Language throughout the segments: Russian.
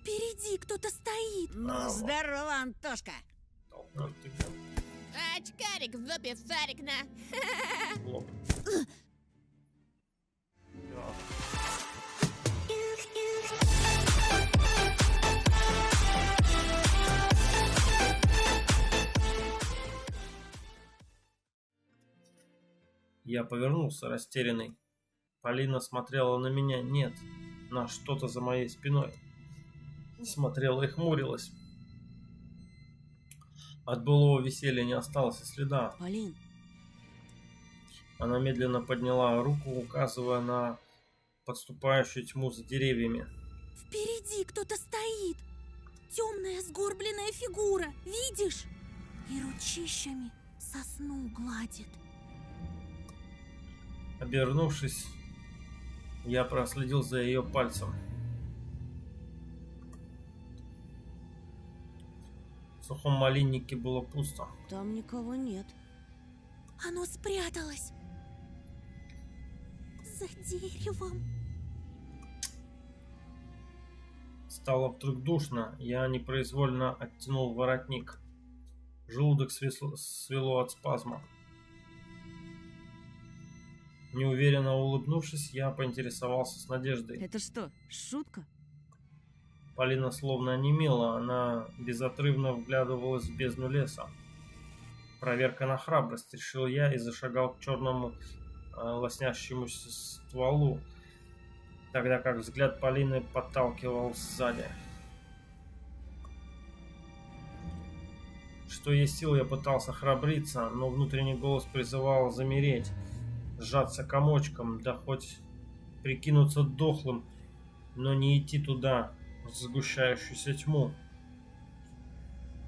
Впереди кто-то стоит. Ну, здорово, Антошка. Толкнуть тебя Очкарик в лобе фарик на. в лоб. Да. Я повернулся, растерянный. Полина смотрела на меня, нет, на что-то за моей спиной. Смотрела и хмурилась. От былого веселья не осталось и следа. Полин, Она медленно подняла руку, указывая на подступающую тьму за деревьями. впереди кто-то стоит. Темная сгорбленная фигура, видишь? И ручищами сосну гладит. Обернувшись, я проследил за ее пальцем. В сухом малиннике было пусто. Там никого нет. Оно спряталось. За деревом. Стало вдруг душно, я непроизвольно оттянул воротник. Желудок свело от спазма. Неуверенно улыбнувшись, я поинтересовался с надеждой. Это что, шутка? Полина словно онемела, она безотрывно вглядывалась в бездну леса. Проверка на храбрость, решил я и зашагал к черному лоснящемуся стволу, тогда как взгляд Полины подталкивал сзади. Что есть сил, я пытался храбриться, но внутренний голос призывал замереть, сжаться комочком, да хоть прикинуться дохлым, но не идти туда, в сгущающуюся тьму.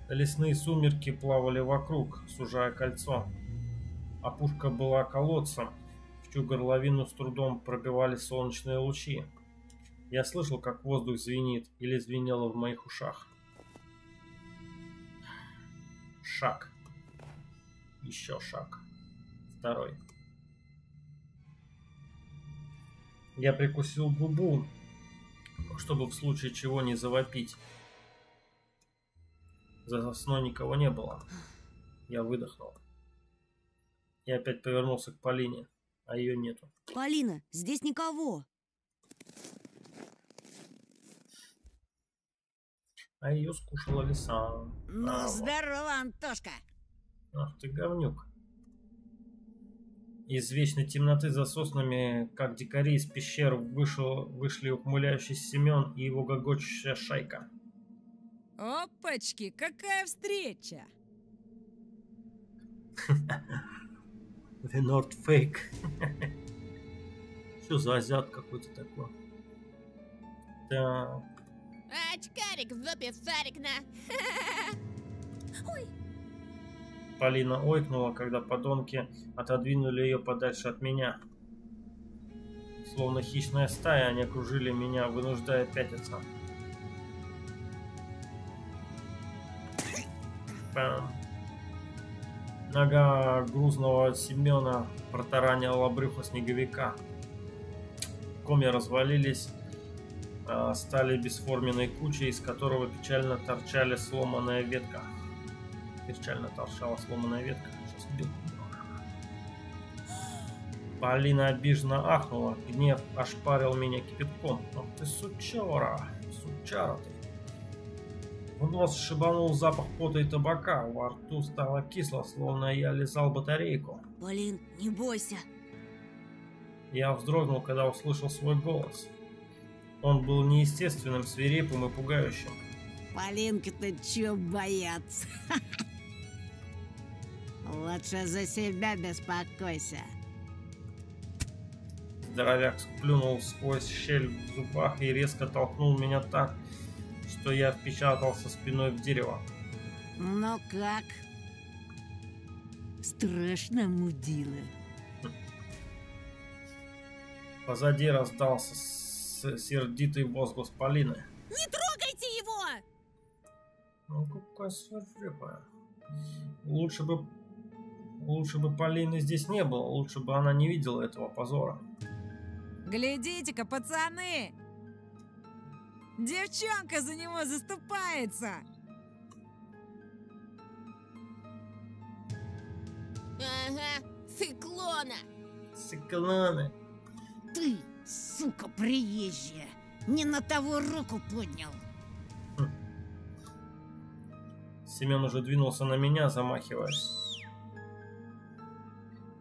Лесные сумерки плавали вокруг, сужая кольцо. Опушка была колодцем, в чью горловину с трудом пробивали солнечные лучи. Я слышал, как воздух звенит или звенело в моих ушах. Шаг. Еще шаг. Второй. Я прикусил губу, чтобы в случае чего не завопить. За сосной никого не было. Я выдохнул. И опять повернулся к Полине, а ее нету. Полина, здесь никого. А ее скушала лиса. Ну, здорово, Антошка. Ах ты говнюк. Из вечной темноты за соснами, как дикари из пещер, вышли ухмыляющийся Семен и его гогочущая шайка. Опачки, какая встреча! The North Fake. Что за азиат какой-то такой? Так. Очкарик в лобе фарик на. Ой, Полина ойкнула, когда подонки отодвинули ее подальше от меня. Словно хищная стая, они окружили меня, вынуждая пятиться. Пам. Нога грузного Семена протаранила брюхо снеговика. Комья развалились, стали бесформенной кучей, из которого печально торчала сломанная ветка. Сейчас убил. Полина обиженно ахнула. Гнев ошпарил меня кипятком. Ах ты сучара ты. В нос шибанул запах пота и табака. Во рту стало кисло, словно я лизал батарейку. Полин, не бойся. Я вздрогнул, когда услышал свой голос. Он был неестественным, свирепым и пугающим. Полинка-то чё бояться? Лучше за себя беспокойся. Здоровяк сплюнул сквозь щель в зубах и резко толкнул меня так, что я впечатался спиной в дерево. Ну как? Страшно, мудила. Позади раздался сердитый возглас Полины. Не трогайте его! Ну какая свирепая. Лучше бы Полины здесь не было, лучше бы она не видела этого позора. Глядите-ка, пацаны! Девчонка за него заступается. Ага, циклона. Циклоны. Ты, сука приезжая, не на того руку поднял. Семен уже двинулся на меня, замахиваясь.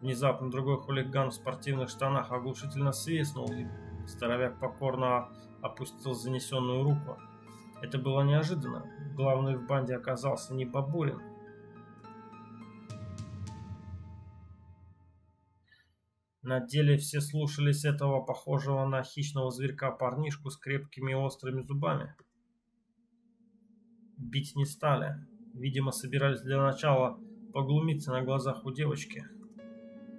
Внезапно другой хулиган в спортивных штанах оглушительно свистнул, и здоровяк покорно опустил занесенную руку. Это было неожиданно. Главный в банде оказался не Бабурин. На деле все слушались этого похожего на хищного зверька парнишку с крепкими острыми зубами. Бить не стали. Видимо, собирались для начала поглумиться на глазах у девочки.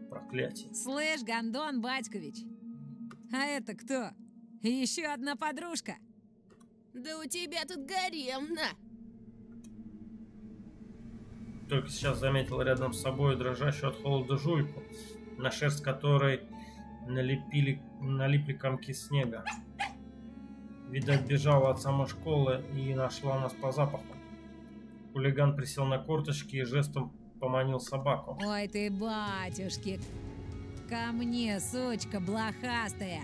Проклятие. Слышь, Гондон Батькович, а это кто? Еще одна подружка? Да у тебя тут гарем, на. Только сейчас заметил рядом с собой дрожащую от холода жуйку, на шерсть которой налипли комки снега. Видать, бежала от самой школы и нашла нас по запаху. Хулиган присел на корточки и жестом поманил собаку. Ой ты, батюшки, ко мне, сучка блохастая.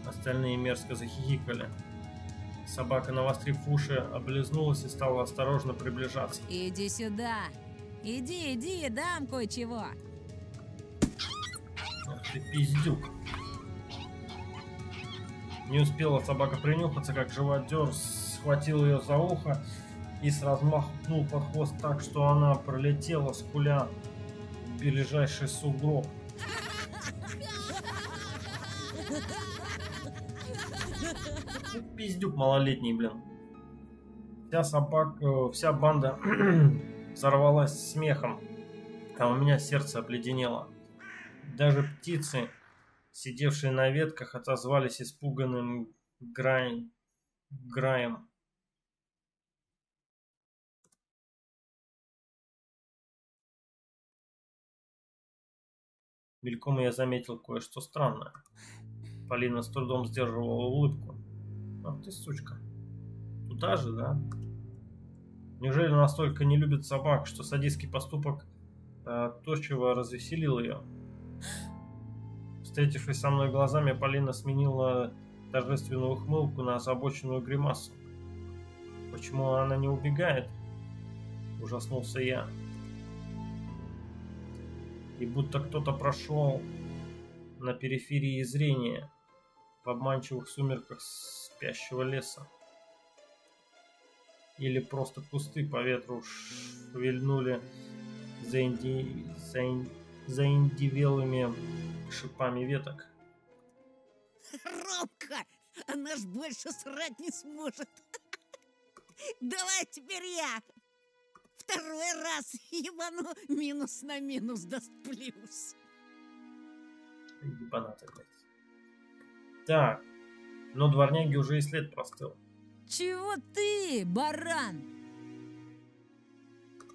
Остальные мерзко захихикали. Собака, навострив уши, облизнулась и стала осторожно приближаться. Иди сюда. Иди, дам кое-чего. Ах ты пиздюк. Не успела собака принюхаться, как живодер схватил ее за ухо и с размаху пнул под хвост так, что она пролетела, скуля, в ближайший сугроб. Пиздюк малолетний, блин. Вся банда взорвалась смехом, а у меня сердце обледенело. Даже птицы, сидевшие на ветках, отозвались испуганным граем. Мельком я заметил кое-что странное. Полина с трудом сдерживала улыбку. Ах ты, сучка. Туда же, да? Неужели настолько не любит собак, что садистский поступок точно развеселил ее? Встретившись со мной глазами, Полина сменила торжественную ухмылку на озабоченную гримасу. Почему она не убегает? Ужаснулся я. И будто кто-то прошел на периферии зрения в обманчивых сумерках спящего леса. Или просто кусты по ветру шевельнули заиндивелыми шипами веток. Робка, она ж больше срать не сможет. Давай теперь я. Второй раз ебану минус на минус даст плюс. Ебанаты, блядь. Так, но дворняги уже и след простыл. Чего ты, баран?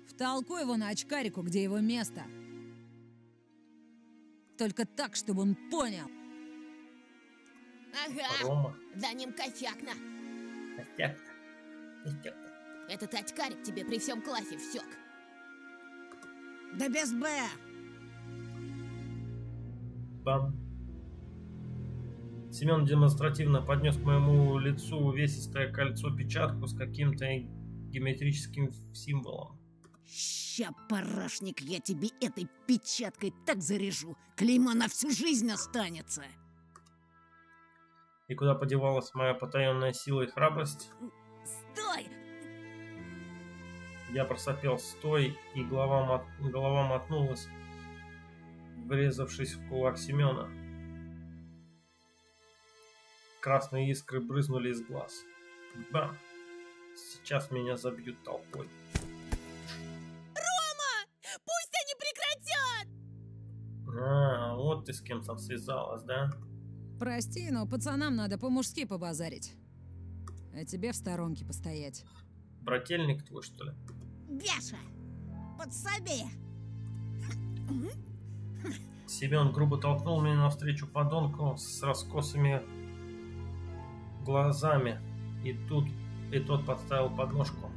Втолкуй его на очкарику, где его место. Только так, чтобы он понял. Ага, Рома. за ним косяк на. Костяк-то. Этот очкарик тебе при всем классе всек. Да без Б. Бам. Семен демонстративно поднес к моему лицу увесистое кольцо-печатку с каким-то геометрическим символом. Ща, парашник, я тебе этой печаткой так заряжу. Клеймо на всю жизнь останется. И куда подевалась моя потаенная сила и храбрость? Стой! Я просопел стой, и голова мотнулась, врезавшись в кулак Семена. Красные искры брызнули из глаз. Бам! Сейчас меня забьют толпой. Пусть они прекратят! А, вот ты с кем там связалась, да? Прости, но пацанам надо по-мужски побазарить. А тебе в сторонке постоять. Брательник твой, что ли? Бяша, подсоби. Семен грубо толкнул меня навстречу подонку с раскосыми глазами, и тот подставил подножку.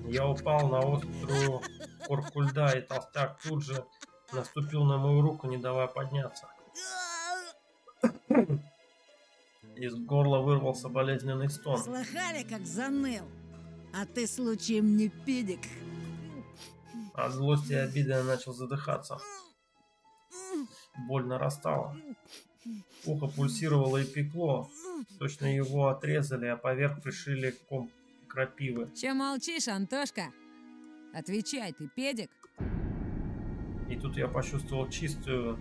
Я упал на острую корку льда, и толстяк тут же наступил на мою руку, не давая подняться. Из горла вырвался болезненный стон. Слыхали, как заныл? А ты случаем не педик? От злости и обиды я начал задыхаться. Боль нарастала. Ухо пульсировало и пекло. Точно его отрезали, а поверх пришили ком крапивы. Че молчишь, Антошка? Отвечай, ты педик? И тут я почувствовал чистую,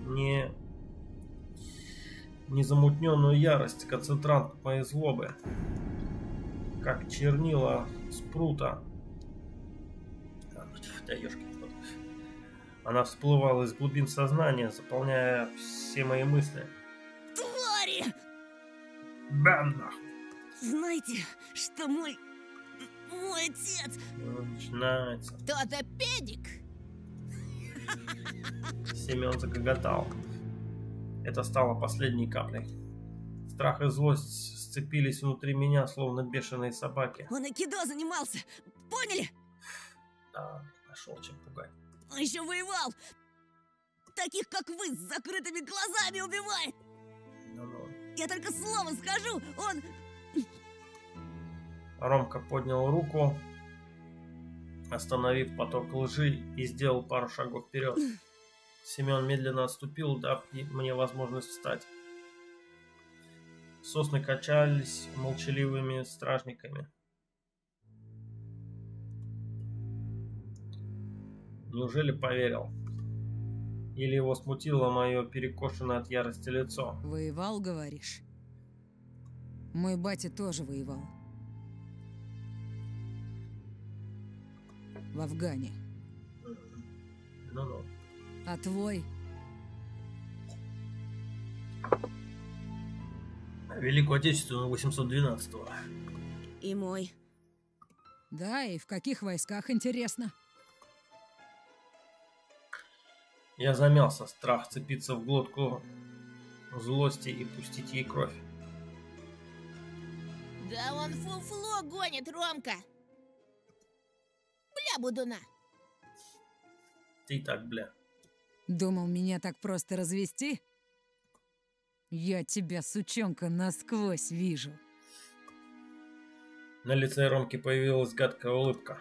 незамутненную ярость, концентрант моей злобы. Как чернила спрута. Да, ёшкин кот. Она всплывала из глубин сознания, заполняя все мои мысли. Твари! Бам, нахуй! Знаете, что мой отец... Начинается. Кто-то педик. Семен загоготал. Это стало последней каплей. Страх и злость сцепились внутри меня, словно бешеные собаки. Он айкидо занимался, поняли? Да, нашел чем пугать. Он еще воевал. Таких, как вы, с закрытыми глазами убивает. Ну-ну. Я только слово скажу, он... Ромка поднял руку, остановив поток лжи, и сделал пару шагов вперед. Семен медленно отступил, дав мне возможность встать. Сосны качались молчаливыми стражниками. Неужели поверил? Или его смутило мое перекошенное от ярости лицо? Воевал, говоришь? Мой батя тоже воевал. В Афгане. Ну-ну. А твой? Великую Отечественную 812-го. И мой. Да, и в каких войсках, интересно? Я замялся, страх цепиться в глотку злости и пустить ей кровь. Да он фуфло гонит, Ромка. Бля, будуна. Ты так, бля. Думал, меня так просто развести? Я тебя, сучонка, насквозь вижу. На лице Ромки появилась гадкая улыбка.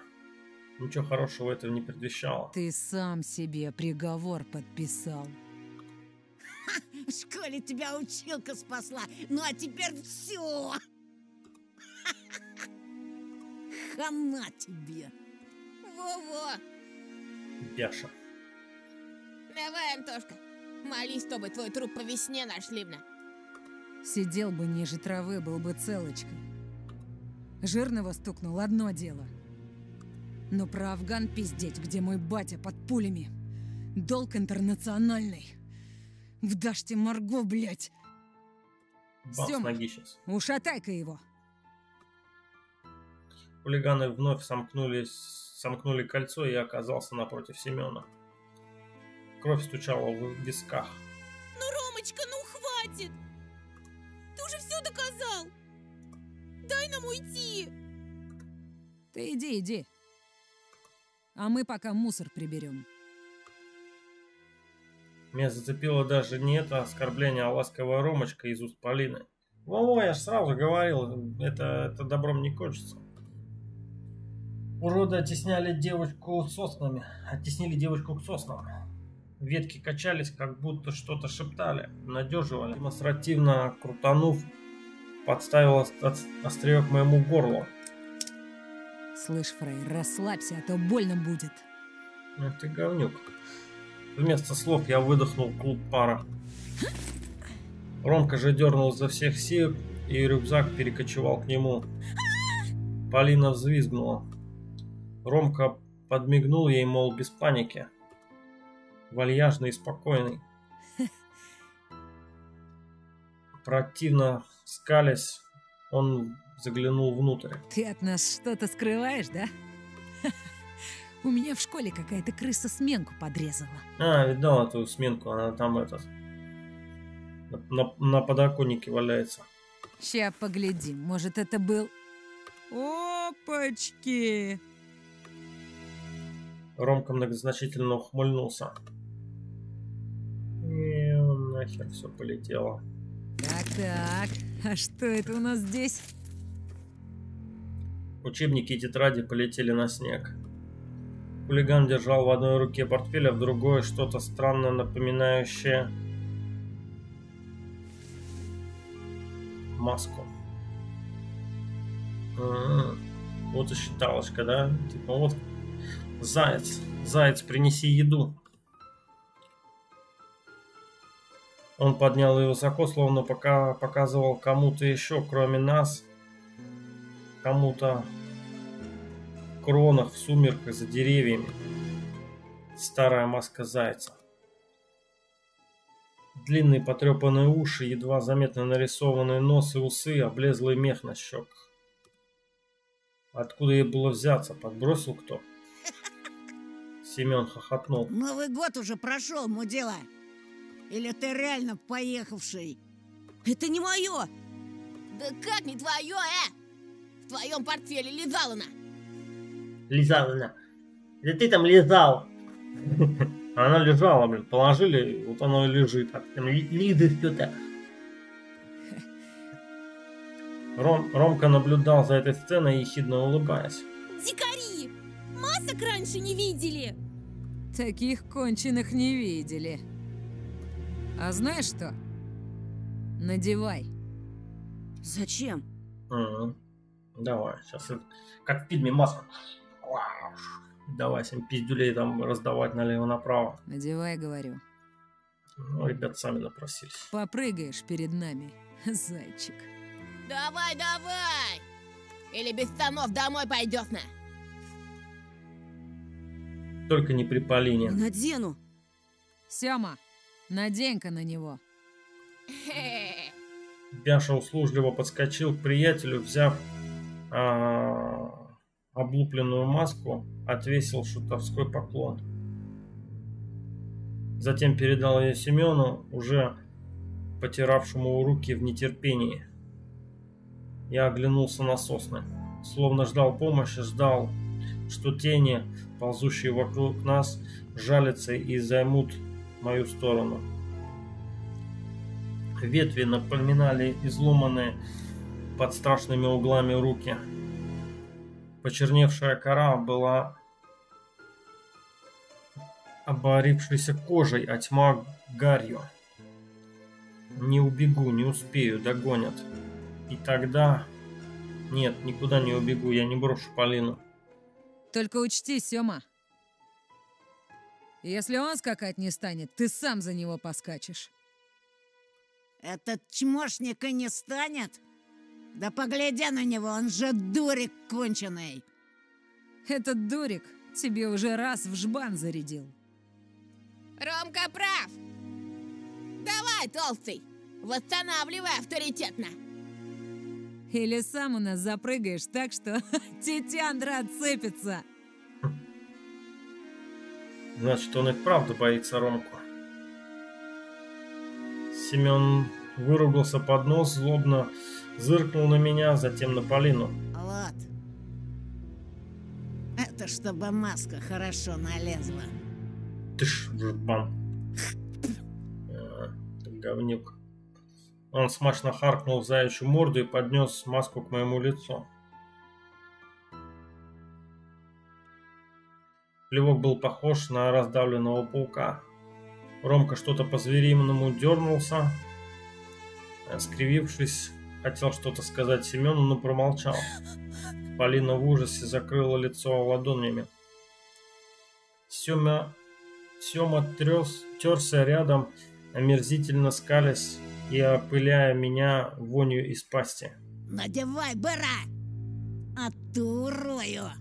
Ничего хорошего этого не предвещало. Ты сам себе приговор подписал. В школе тебя училка спасла, ну а теперь все. Хана тебе. Во-во. Яша. Давай, Антошка. Молись, чтобы твой труп по весне нашли б. Сидел бы ниже травы, был бы целочкой. Жирного стукнул, одно дело. Но про Афган пиздеть, где мой батя под пулями. Долг интернациональный. В Даште Марго, блядь. Бам, с Сёма, ноги сейчас. ушатай-ка его. Хулиганы вновь сомкнули кольцо, и я оказался напротив Семена. Кровь стучала в висках. Ну, Ромочка, ну хватит. Ты уже все доказал. Дай нам уйти. Ты иди. А мы пока мусор приберем. Меня зацепило даже не это оскорбление, а ласковая Ромочка из уст Полины. Во-во, я же сразу говорил, это добром не кончится. Уроды оттеснили девочку к соснам. Ветки качались, как будто что-то шептали, надеживали. Демонстративно крутанув, подставила острие к моему горлу. Слышь, Фрей, расслабься, а то больно будет. Эх ты говнюк. Вместо слов я выдохнул клуб пара. Ромка же дернул изо всех сил, и рюкзак перекочевал к нему. Полина взвизгнула. Ромка подмигнул ей, мол, без паники. Вальяжный и спокойный. Противно скалясь, он заглянул внутрь. Ты от нас что-то скрываешь, да? У меня в школе какая-то крыса сменку подрезала. Видал эту сменку, она там на подоконнике валяется. Ща поглядим, может, это был... Опачки! Ромка многозначительно ухмыльнулся. И нахер все полетело. Так, а что это у нас здесь? Учебники и тетради полетели на снег. Хулиган держал в одной руке портфель, а в другой что-то странно напоминающее маску. Вот и считалочка, да? Типа вот заяц, принеси еду. Он поднял ее высоко, словно пока показывал кому-то еще, кроме нас, кому-то в кронах, в сумерках, за деревьями. Старая маска зайца. Длинные потрепанные уши, едва заметно нарисованные нос и усы, облезлый мех на щеках. Откуда ей было взяться? Подбросил кто? Семен хохотнул. Новый год уже прошел, мудила. Или ты реально поехавший? Это не мое! Да как не твое, В твоем портфеле лежала она. Лизала она. Да ты там лизал. Она лежала, блин. Положили, вот оно и лежит. Так, там лиды что-то. Ромка наблюдал за этой сценой, ехидно улыбаясь. Дикари! Масок раньше не видели! Таких конченых не видели. А знаешь что? Надевай. Зачем? Давай, сейчас как в фильме «Маска». Давай всем пиздюлей там раздавать налево-направо. Надевай, говорю. Ну, ребят сами напросились. Попрыгаешь перед нами, зайчик. Давай! Или без штанов домой пойдешь на. Только не при Полине. Надену. Сёма, надень-ка на него. Бяша услужливо подскочил к приятелю, взяв облупленную маску, отвесил шутовской поклон. Затем передал ее Семену, уже потиравшему руки в нетерпении. Я оглянулся на сосны, словно ждал помощи, ждал, что тени, ползущие вокруг нас, жалятся и займут мою сторону. Ветви напоминали изломанные под страшными углами руки. Почерневшая кора была оборившейся кожей, а тьма гарью. Не убегу, не успею, догонят. И тогда... Нет, никуда не убегу, я не брошу Полину. Только учти, Сёма. Если он скакать не станет, ты сам за него поскачешь. Этот чмошник и не станет? Да погляди на него, он же дурик конченый. Этот дурик тебе уже раз в жбан зарядил. Ромка прав! Давай, толстый, восстанавливай авторитетно. Или сам у нас запрыгаешь так, что тетяндра отцепится. Значит, он и вправду боится Ромку. Семен выругался под нос, злобно зыркнул на меня, затем на Полину. Вот. Это чтобы маска хорошо налезла. Ты ж жбан. Ты говнюк. Он смачно харкнул в заячью морду и поднес маску к моему лицу. Плевок был похож на раздавленного паука. Ромка что-то по-звериному дернулся, скривившись, хотел что-то сказать Семену, но промолчал. Полина в ужасе закрыла лицо ладонями. Сёма терся рядом, омерзительно скалясь и опыляя меня вонью из пасти. Надевай, быра! А ты урою!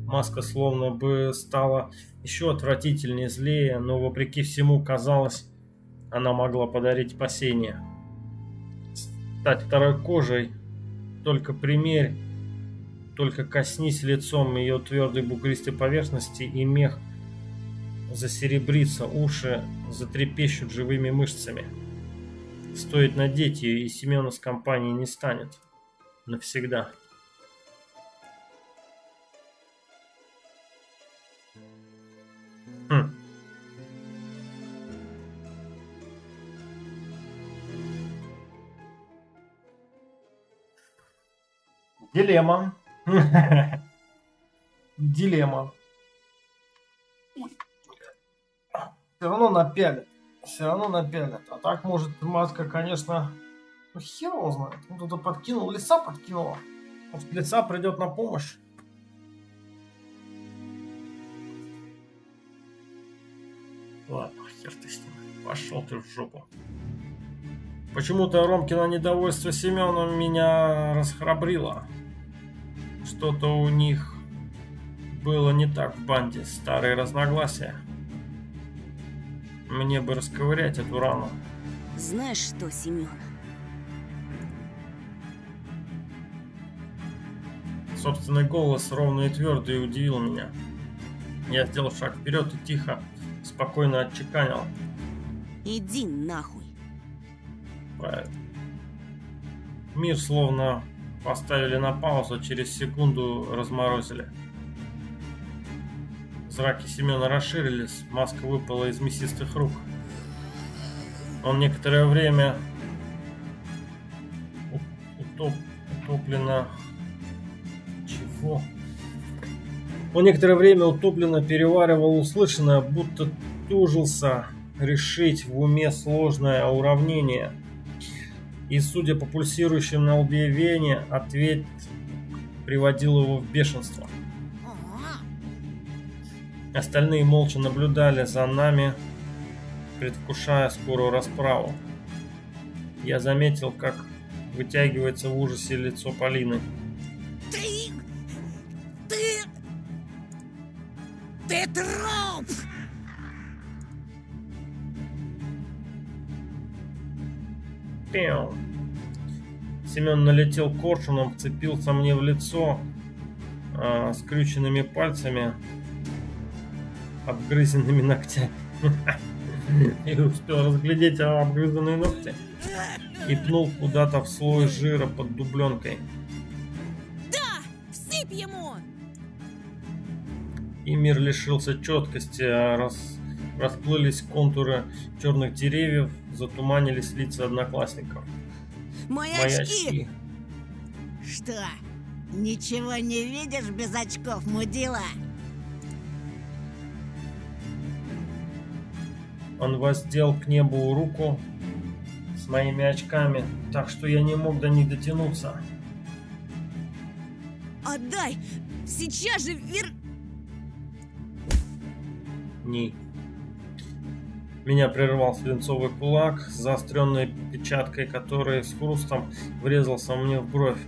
Маска словно бы стала еще отвратительнее, злее, но вопреки всему, казалось, она могла подарить спасение. Стать второй кожей, только примерь, только коснись лицом ее твердой бугристой поверхности, и мех засеребрится, уши затрепещут живыми мышцами. Стоит надеть ее, и Семена с компанией не станет. Навсегда. Дилемма. Дилемма. Все равно напялят. Все равно напялят. А так, может, маска, конечно... Ну, хер его знает. Он кто-то подкинул. Лиса подкинула. Может, лиса придет на помощь. Ладно, хер ты с ним. Пошел ты в жопу. Почему-то Ромкино недовольство Семеном меня расхрабрило. Что-то у них было не так в банде. Старые разногласия. Мне бы расковырять эту рану. Знаешь что, Семен? Собственный голос, ровный и твердый, удивил меня. Я сделал шаг вперед и тихо, спокойно отчеканил. Иди нахуй. Правильно. Мир словно поставили на паузу, через секунду разморозили. Зраки Семена расширились, маска выпала из мясистых рук. Он некоторое время утопленно... Чего? Он некоторое время утопленно переваривал услышанное, будто тужился решить в уме сложное уравнение. И, судя по пульсирующим на лбе вене, ответ приводил его в бешенство. Остальные молча наблюдали за нами, предвкушая скорую расправу. Я заметил, как вытягивается в ужасе лицо Полины. Ты труп! Пиу. Семен налетел коршуном, вцепился мне в лицо скрюченными пальцами, обгрызенными ногтями. Я успел разглядеть обгрызанные ногти и пнул куда-то в слой жира под дубленкой. Да! Всыпь ему! И мир лишился четкости, расплылись контуры черных деревьев, затуманились лица одноклассников. Мои очки! Что, ничего не видишь без очков, мудила? Он воздел к небу руку с моими очками, так что я не мог до них дотянуться. Отдай! Сейчас же Ни. Меня прервал свинцовый кулак с заостренной печаткой, который с хрустом врезался мне в бровь,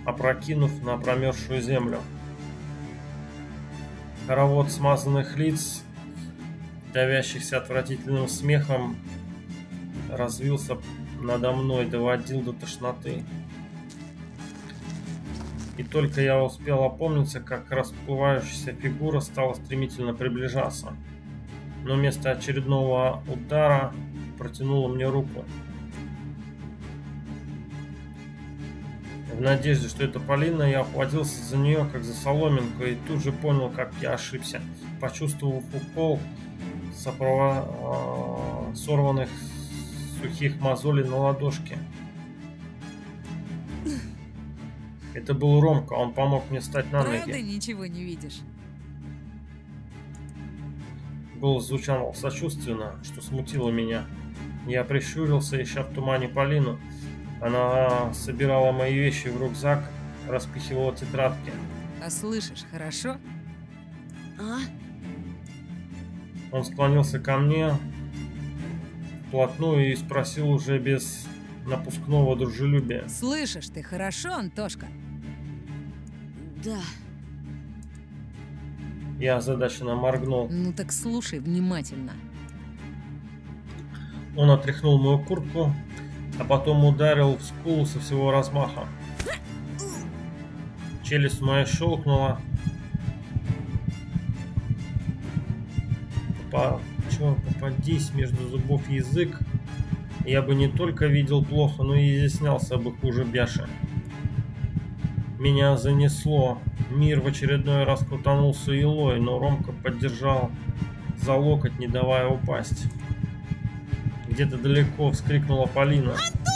опрокинув на промерзшую землю. Хоровод смазанных лиц, давящихся отвратительным смехом, развился надо мной, доводил до тошноты. И только я успел опомниться, как расплывающаяся фигура стала стремительно приближаться. Но вместо очередного удара протянула мне руку. В надежде, что это Полина, я ухватился за нее, как за соломинку, и тут же понял, как я ошибся. Почувствовав укол сорванных сухих мозолей на ладошке. Это был Ромка, он помог мне встать на ноги. Правда ничего не видишь? Голос звучал сочувственно, что смутило меня. Я прищурился, ища в тумане Полину. Она собирала мои вещи в рюкзак, распихивала тетрадки. А слышишь, хорошо? А? Он склонился ко мне вплотную и спросил уже без напускного дружелюбия. Слышишь ты хорошо, Антошка? Да. Я озадаченно моргнул. Ну так слушай внимательно. Он отряхнул мою куртку, а потом ударил в скулу со всего размаха. Челюсть моя щелкнула. Попадись между зубов язык. я бы не только видел плохо, но и изъяснялся бы хуже Бяши. Меня занесло. Мир в очередной раз крутанулся илой, но Ромка поддержал за локоть, не давая упасть. Где-то далеко вскрикнула Полина. Антон!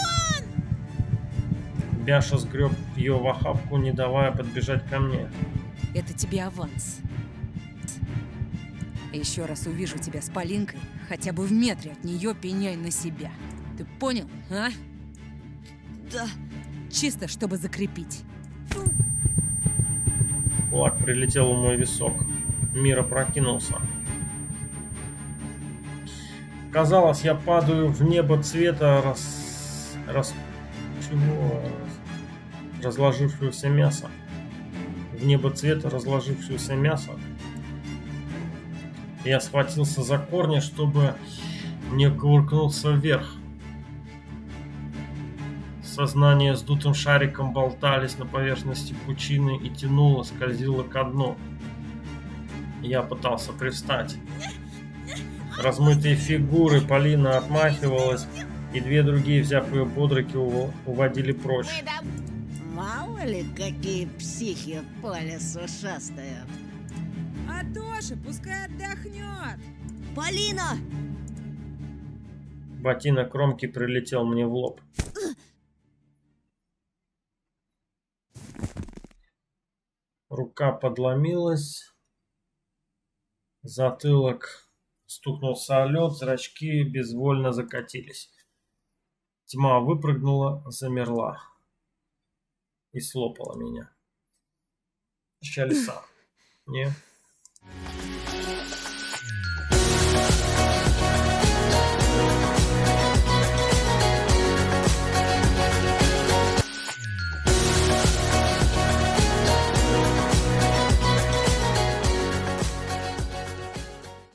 Бяша сгреб ее в охапку, не давая подбежать ко мне. Это тебе аванс. Еще раз увижу тебя с Полинкой, хотя бы в метре от нее пеняй на себя. Ты понял, а? Да. Чисто, чтобы закрепить. Кулак прилетел в мой висок. Мир опрокинулся. Казалось, я падаю в небо цвета разложившегося мяса. В небо цвета разложившегося мяса. Я схватился за корни, чтобы не кувыркнулся вверх. Сознание с дутым шариком болтались на поверхности пучины и тянуло, скользило ко дну. Я пытался привстать. Размытые фигуры, Полина отмахивалась, и две другие, взяв ее под руки, уводили прочь. Мало ли, какие психи по лесу шастают. А Тоша пускай отдохнет. Полина! Ботинок Ромки прилетел мне в лоб. Рука подломилась. Затылок стукнулся о лед, зрачки безвольно закатились. Тьма выпрыгнула, замерла и слопала меня. Ща лиса. Не.